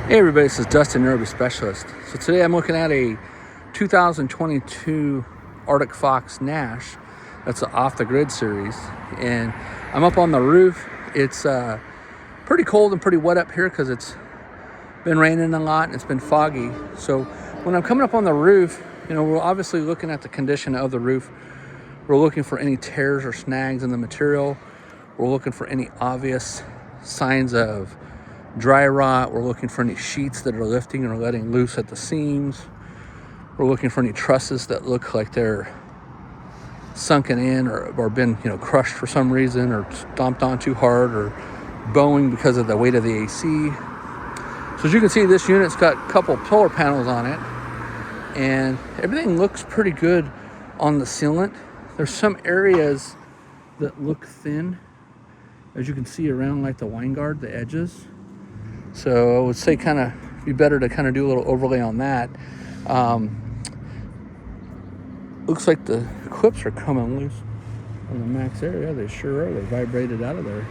Hey everybody, this is Dustin, Nervous Specialist. So today I'm looking at a 2022 Arctic Fox Nash. That's an off the grid series. And I'm up on the roof. It's pretty cold and pretty wet up here because it's been raining a lot and it's been foggy. So when I'm coming up on the roof, we're obviously looking at the condition of the roof. We're looking for any tears or snags in the material. We're looking for any obvious signs of dry rot. We're looking for any sheets that are lifting or letting loose at the seams. We're looking for any trusses that look like they're sunken in or been crushed for some reason or stomped on too hard or bowing because of the weight of the AC. So as you can see, this unit's got a couple solar panels on it and everything looks pretty good on the sealant. There's some areas that look thin, as you can see around like the wine guard, the edges. So I would say kind of be better to kind of do a little overlay on that. Looks like the clips are coming loose on the max area. They sure are. They vibrated out of there.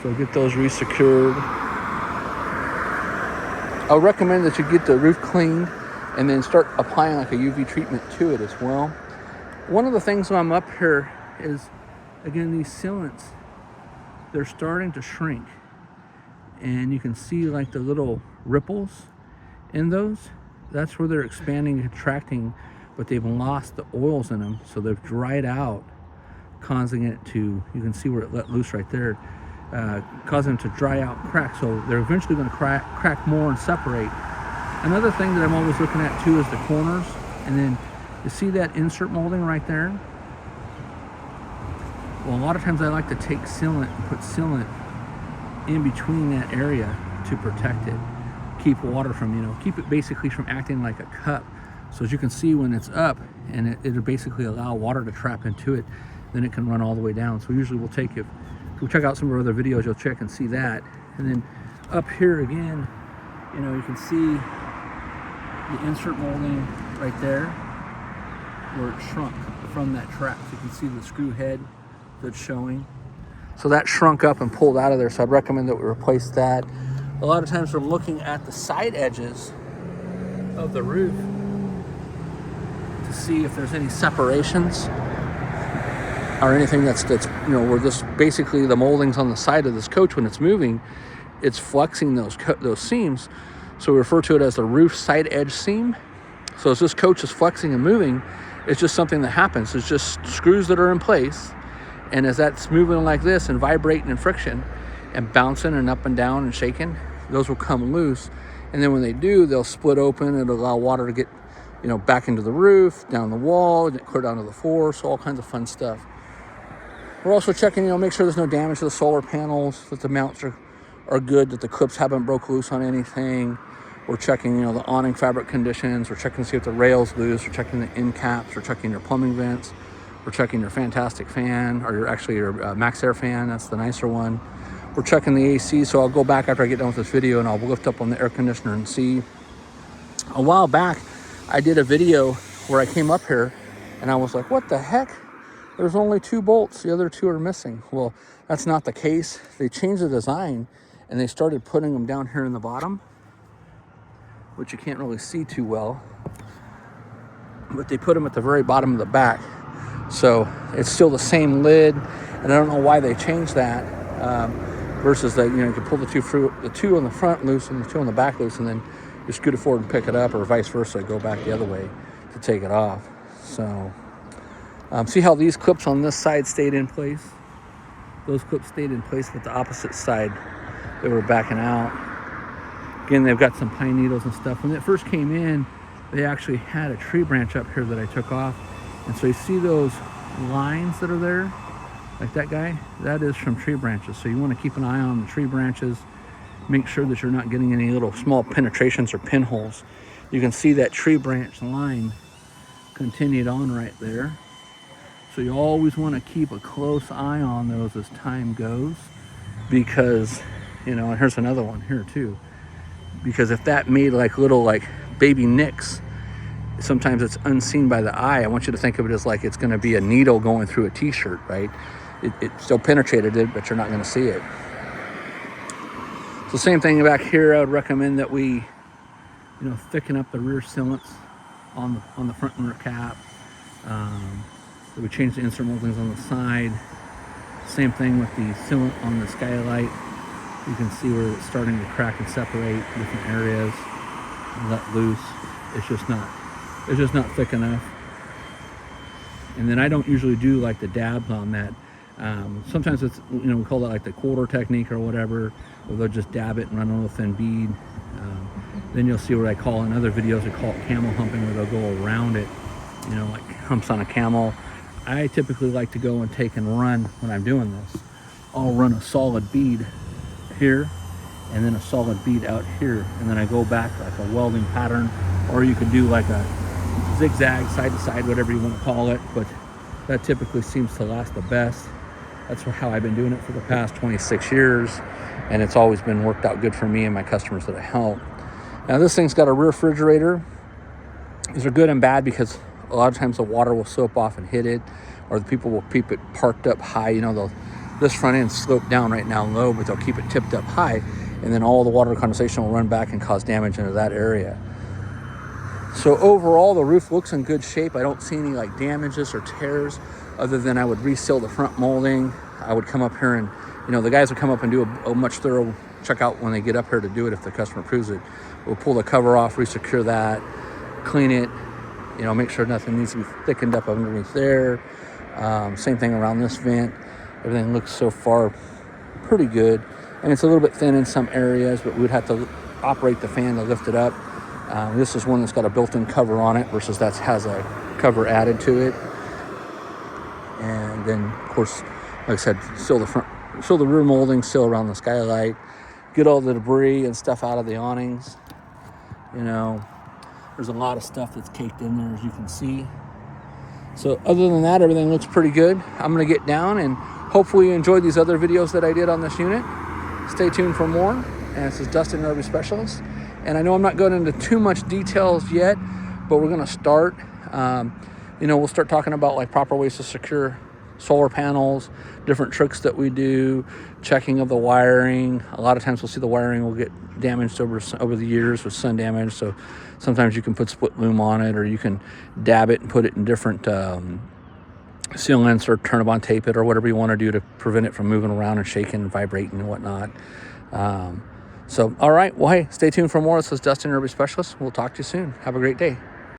So get those resecured. I would recommend that you get the roof cleaned and then start applying like a UV treatment to it as well. One of the things when I'm up here is, again, these sealants, they're starting to shrink. And you can see like the little ripples in those. That's where they're expanding and contracting, but they've lost the oils in them, so they've dried out, causing it to, you can see where it let loose right there, causing them to dry out, crack. So they're eventually going to crack more and separate. Another thing that I'm always looking at too is the corners. And then you see that insert molding right there? Well, a lot of times I like to take sealant and put sealant in between that area to protect it, keep water from, keep it basically from acting like a cup. So as you can see, when it's up and it'll basically allow water to trap into it, then it can run all the way down. So usually we'll take it, if we check out some of our other videos, you'll check and see that. And then up here again, you can see the insert molding right there where it shrunk from that trap. So you can see the screw head that's showing. So that shrunk up and pulled out of there, so I'd recommend that we replace that. A lot of times we're looking at the side edges of the roof to see if there's any separations or anything that's where this basically the moldings on the side of this coach, when it's moving, it's flexing those seams. So we refer to it as the roof side edge seam. So as this coach is flexing and moving, it's just something that happens. It's just screws that are in place. And as that's moving like this and vibrating and friction and bouncing and up and down and shaking, those will come loose. And then when they do, they'll split open. It'll allow water to get, back into the roof, down the wall, and clear down to the floor. So all kinds of fun stuff. We're also checking, make sure there's no damage to the solar panels, that the mounts are good, that the clips haven't broke loose on anything. We're checking, the awning fabric conditions. We're checking to see if the rail's loose. We're checking the end caps. We're checking your plumbing vents. We're checking your Fantastic fan, or your Max Air fan. That's the nicer one. We're checking the AC. So I'll go back after I get done with this video and I'll lift up on the air conditioner and see. A while back, I did a video where I came up here and I was like, what the heck? There's only 2 bolts. The other 2 are missing. Well, that's not the case. They changed the design and they started putting them down here in the bottom, which you can't really see too well. But they put them at the very bottom of the back. So it's still the same lid, and I don't know why they changed that. Versus that, you can pull the two on the front loose and the 2 on the back loose, and then you scoot it forward and pick it up, or vice versa, go back the other way to take it off. So see how these clips on this side stayed in place? Those clips stayed in place, but the opposite side, they were backing out. Again, they've got some pine needles and stuff. When it first came in, they actually had a tree branch up here that I took off. And so you see those lines that are there, like that guy, that is from tree branches. So you want to keep an eye on the tree branches. Make sure that you're not getting any little small penetrations or pinholes. You can see that tree branch line continued on right there. So you always want to keep a close eye on those as time goes, because, and here's another one here too. Because if that made like little baby nicks, sometimes it's unseen by the eye. I want you to think of it as like it's going to be a needle going through a t-shirt, right? It still penetrated it, but you're not going to see it. So same thing back here. I would recommend that we, you know, thicken up the rear sealants on the front and rear cap. So we change the insert moldings on the side. Same thing with the sealant on the skylight. You can see where it's starting to crack and separate different areas and let loose. It's just not thick enough. And then I don't usually do like the dabs on that. Sometimes it's, you know, we call that like the quarter technique or whatever, where they'll just dab it and run a little thin bead. Then you'll see what I call in other videos, I call it camel humping, where they'll go around it, you know, like humps on a camel. I typically like to go and take and run when I'm doing this. I'll run a solid bead here and then a solid bead out here, and then I go back like a welding pattern, or you could do like a zigzag side to side, whatever you want to call it, but that typically seems to last the best. That's how I've been doing it for the past 26 years, and it's always been worked out good for me and my customers that I help. Now this thing's got a rear refrigerator. These are good and bad because a lot of times the water will soap off and hit it, or the people will keep it parked up high. You know, this front end sloped down right now low, but they'll keep it tipped up high, and then all the water condensation will run back and cause damage into that area. So overall, the roof looks in good shape. I don't see any like damages or tears, other than I would reseal the front molding. I would come up here and, you know, the guys would come up and do a much thorough check out when they get up here to do it if the customer approves it. We'll pull the cover off, resecure that, clean it, you know, make sure nothing needs to be thickened up underneath there. Same thing around this vent. Everything looks so far pretty good. And it's a little bit thin in some areas, but we'd have to operate the fan to lift it up. This is one that's got a built-in cover on it versus that has a cover added to it. And then, of course, like I said, seal the rear molding, seal around the skylight, get all the debris and stuff out of the awnings. You know, there's a lot of stuff that's caked in there, as you can see. So other than that, everything looks pretty good. I'm going to get down, and hopefully you enjoyed these other videos that I did on this unit. Stay tuned for more. And this is Dustin, RV Specialist. And I know I'm not going into too much details yet, but we're going to start. You know, we'll start talking about like proper ways to secure solar panels, different tricks that we do, checking of the wiring. A lot of times we'll see the wiring will get damaged over the years with sun damage. So sometimes you can put split loom on it, or you can dab it and put it in different sealants, or turn it on, tape it, or whatever you want to do to prevent it from moving around and shaking and vibrating and whatnot. So, all right. Well, hey, stay tuned for more. This is Dustin, RV Specialist. We'll talk to you soon. Have a great day.